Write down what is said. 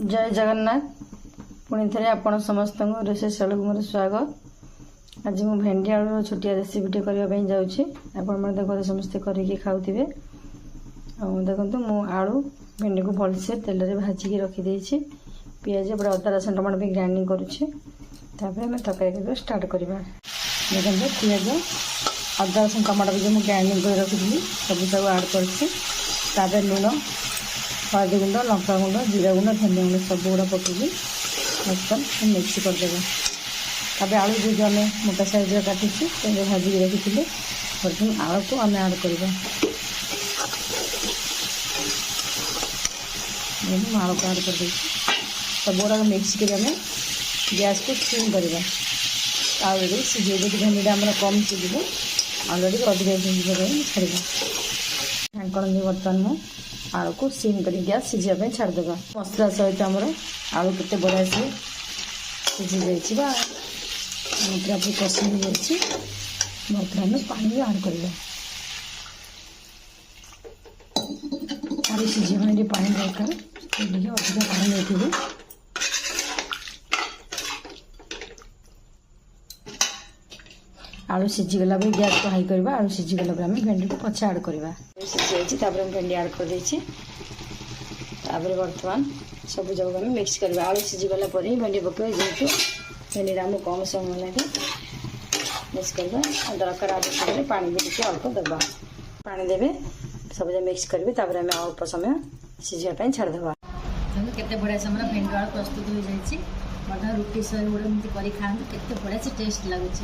जय जगन्नाथ पुणी थे आपण समस्त रोषे शाला को मोर स्वागत। आज मु भेंडी आलू छोटिया रेसिपीटे करने जाऊँगी। आपण देखते समस्ते करके खाऊे। देखो मु आलू भेंडी को भलसे तेल में भाजिकी रखीदे। पिज पूरा अदा रसुण टमाटो भी ग्राइंडिंग करुच्छे। आम तरकारी स्टार्ट करवा। देखो पिज अदा रसुण टमाटो भी मुझे ग्राइंडिंग कर रखी सब आड कर लुण हल्दी गुंड लंका गुंड जीरा गुंड धनिया गुंड सब गुड़ा पकईकि मिक्स करदे। आलू जो आम मोटा साइज काटी भाजिक रखी बर्तमान आलू को आम आड करवा। आलू को आड कर सब गुड़ा मिक्स कर गैस को सिम करवा। आलू सीझे भेंडी आम कम सीझे आलू अधिक छाड़ ढाकण दी बर्तमान मु आलू को सिम कर गैस सीझा छाड़देगा। मसला सहित आमर आलू केते बढ़िया से सीझी जाइए पूरा पूरी कषि हो जाए। बर्तमान पानी भी आड कर सीझे पानी दरकार अधिक पानी नहीं। आलू सीझीगला गैस को हाई करवा। आलू सीझीगला भेंडी को पछे आड करवा। सीझी जाइए भेंडी आड कर बर्तमान सब जगह आम मिक्स करवा। आलू सीझीगला भेंडी पकड़ जेहतु भेंडी आम कम समय लगे मिक्स करवा। दरकार आवश्यक पानी भी टे अल्प देवा। पानी देवे सब मिक्स करेंगे आम अल्प समय सीझापी छाड़देवा। केते बढ़िया समय भेंडी आलू प्रस्तुत हो जाए। रुटी सह गुड़ा खाते केते बढ़िया से टेस्ट लगुच।